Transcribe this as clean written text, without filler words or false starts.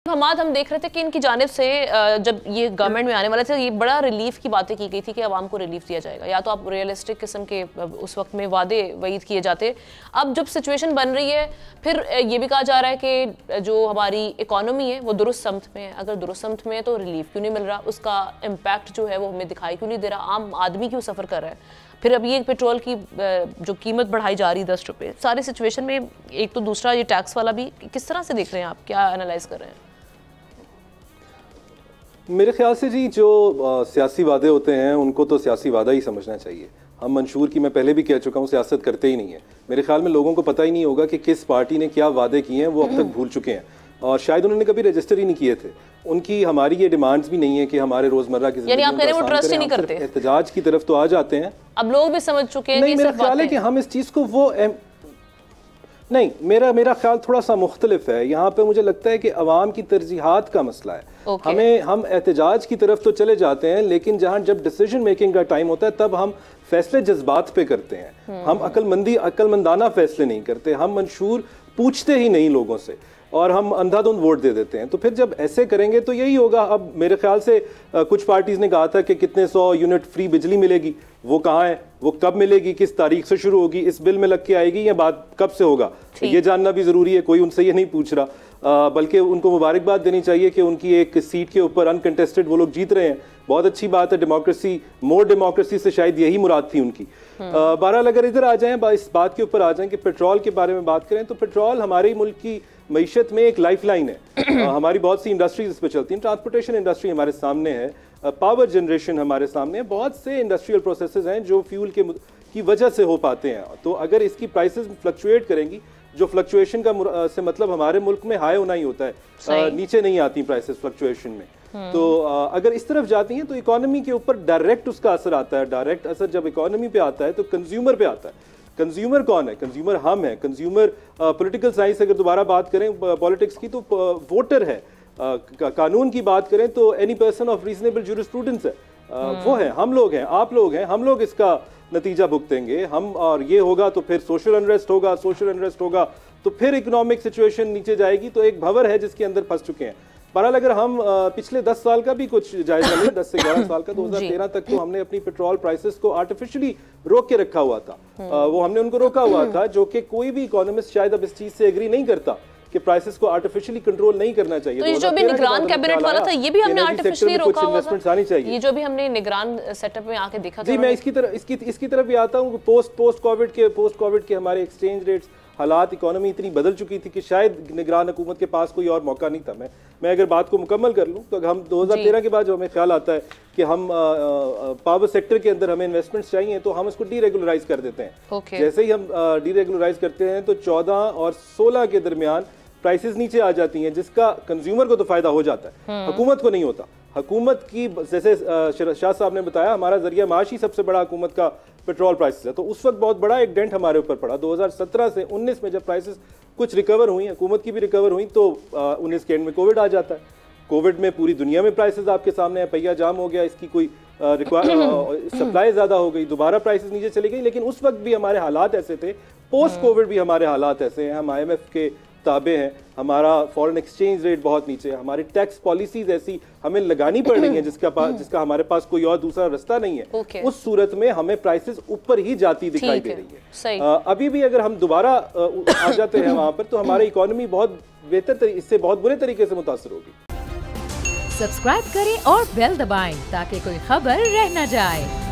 हम देख रहे थे कि इनकी जानिब से जब ये गवर्नमेंट में आने वाले थे ये बड़ा रिलीफ की बातें की गई थी कि आवाम को रिलीफ दिया जाएगा, या तो आप रियलिस्टिक किस्म के उस वक्त में वादे वईद किए जाते। अब जब सिचुएशन बन रही है फिर ये भी कहा जा रहा है कि जो हमारी इकॉनमी है वो दुरुस्त समत में है। अगर दुरुस्त समत में है तो रिलीफ क्यों नहीं मिल रहा, उसका इम्पैक्ट जो है वो हमें दिखाई क्यों नहीं दे रहा, आम आदमी क्यों सफ़र कर रहा है। फिर अब ये पेट्रोल की जो कीमत बढ़ाई जा रही है 10 रुपये, सारी सिचुएशन में एक तो दूसरा ये टैक्स वाला भी किस तरह से देख रहे हैं आप, क्या एनालाइज कर रहे हैं? मेरे ख्याल से जी जो सियासी वादे होते हैं उनको तो सियासी वादा ही समझना चाहिए। हम मंशूर की मैं पहले भी कह चुका हूँ सियासत करते ही नहीं है। मेरे ख्याल में लोगों को पता ही नहीं होगा कि किस पार्टी ने क्या वादे किए हैं, वो अब तक भूल चुके हैं और शायद उन्होंने कभी रजिस्टर ही नहीं किए थे। उनकी हमारी ये डिमांड्स भी नहीं है कि हमारे रोजमर्रा की यानी आप कह रहे हैं वो ट्रस्ट ही नहीं करते, एहतजाज की तरफ तो आ जाते हैं। अब लोग भी समझ चुके हैं। नहीं, मेरा ख्याल है कि हम इस चीज़ को वो नहीं, मेरा ख्याल थोड़ा सा मुख्तलिफ है। यहाँ पे मुझे लगता है कि अवाम की तरजीहात का मसला है। हम एहतजाज की तरफ तो चले जाते हैं, लेकिन जब डिसीजन मेकिंग का टाइम होता है तब हम फैसले जज्बात पे करते हैं। हम अक्लमंदाना फैसले नहीं करते। हम मंशूर पूछते ही नहीं लोगों से और हम अंधाधुंध वोट दे देते हैं। तो फिर जब ऐसे करेंगे तो यही होगा। अब मेरे ख्याल से कुछ पार्टीज ने कहा था कि कितने 100 यूनिट फ्री बिजली मिलेगी, वो कहाँ है, वो कब मिलेगी, किस तारीख से शुरू होगी, इस बिल में लग के आएगी या बात कब से होगा, ये जानना भी जरूरी है। कोई उनसे ये नहीं पूछ रहा, बल्कि उनको मुबारकबाद देनी चाहिए कि उनकी एक सीट के ऊपर अनकंटेस्टेड वो लोग जीत रहे हैं। बहुत अच्छी बात है। डेमोक्रेसी, मोर डेमोक्रेसी से शायद यही मुराद थी उनकी। बहरहाल अगर इधर आ जाएं, इस बात के ऊपर आ जाएं कि पेट्रोल के बारे में बात करें, तो पेट्रोल हमारे मुल्क की मईशत में एक लाइफलाइन है। हमारी बहुत सी इंडस्ट्रीज इस पर चलती हैं। ट्रांसपोर्टेशन इंडस्ट्री हमारे सामने है, पावर जनरेशन हमारे सामने है, बहुत से इंडस्ट्रियल प्रोसेसेस हैं जो फ्यूल की वजह से हो पाते हैं। तो अगर इसकी प्राइसेस फ्लक्चुएट करेंगी, जो फ्लक्चुएशन का से मतलब हमारे मुल्क में हाई होना ही होता है, नीचे नहीं आती प्राइसेस फ्लक्चुएशन में। तो अगर इस तरफ जाती हैं तो इकोनॉमी के ऊपर डायरेक्ट उसका असर आता है। डायरेक्ट असर जब इकोनॉमी पे आता है तो कंज्यूमर पे आता है। कंज्यूमर कौन है? कंज्यूमर हम हैं। कंज्यूमर पॉलिटिकल साइंस अगर दोबारा बात करें पॉलिटिक्स की तो वोटर है। कानून की बात करें तो any person of reasonable jurisprudence है, वो है, हम लोग हैं, आप लोग हैं, हम लोग इसका नतीजा भुगतेंगे हम। और ये होगा तो फिर सोशल अनरेस्ट होगा, सोशल अनरेस्ट होगा तो फिर इकोनॉमिक सिचुएशन नीचे जाएगी। तो एक भंवर है जिसके अंदर फंस चुके हैं। बहरहाल अगर हम पिछले 10 साल का भी कुछ जायजा लें, 10 से 11 साल का, 2013 तक तो हमने अपनी पेट्रोल प्राइसेस को आर्टिफिशियली रोक के रखा हुआ था। वो हमने उनको रोका हुआ था, जो कि कोई भी इकोनॉमिस्ट शायद अब इस चीज से एग्री नहीं करता कि प्राइसेस को आर्टिफिशियली कंट्रोल नहीं करना चाहिए। तो ये जो भी निगरान कैबिनेट वाला था ये भी हमने आर्टिफिशियली रोका हुआ था। ये जो भी हमने निगरान सेटअप में आके देखा था। जी, मैं इसकी तरफ भी आता हूँ। पोस्ट कोविड के हमारे एक्सचेंज रेट्स, हालात, इकोनॉमी इतनी बदल चुकी थी कि शायद निगरान हुकूमत के पास कोई और मौका नहीं था। मैं अगर बात को मुकम्मल कर लूँ तो हम 2013 के बाद जो हमें ख्याल आता है कि हम पावर सेक्टर के अंदर हमें इन्वेस्टमेंट्स चाहिए तो हम इसको डीरेगुलराइज कर देते हैं। जैसे ही हम डीरेगुलराइज करते हैं तो 14 और 16 के दरमियान प्राइसेस नीचे आ जाती हैं, जिसका कंज्यूमर को तो फायदा हो जाता है, हुकूमत को नहीं होता। हुकूमत की, जैसे शाह साहब ने बताया, हमारा जरिया माश ही सबसे बड़ा हुकूमत का पेट्रोल प्राइसेस है। तो उस वक्त बहुत बड़ा एक डेंट हमारे ऊपर पड़ा। 2017 से 19 में जब प्राइसेस कुछ रिकवर हुई, हुकूमत की भी रिकवर हुई, तो 19 के एंड में कोविड आ जाता है। कोविड में पूरी दुनिया में प्राइसेस आपके सामने है, पहिया जाम हो गया, इसकी कोई सप्लाई ज्यादा हो गई, दोबारा प्राइसेस नीचे चली गई। लेकिन उस वक्त भी हमारे हालात ऐसे थे, पोस्ट कोविड भी हमारे हालात ऐसे हैं। हम IMF के ताबे हैं, हमारा फॉरेन एक्सचेंज रेट बहुत नीचे है, हमारी टैक्स पॉलिसीज ऐसी हमें लगानी पड़ रही है जिसका हमारे पास कोई और दूसरा रास्ता नहीं है। उस सूरत में हमें प्राइसेस ऊपर ही जाती दिखाई दे रही है। अभी भी अगर हम दोबारा आ जाते हैं वहां पर तो हमारी इकोनॉमी बहुत बेहतर, इससे बहुत बुरे तरीके से मुतासर होगी। सब्सक्राइब करें और बेल दबाएं ताकि कोई खबर रह न जाए।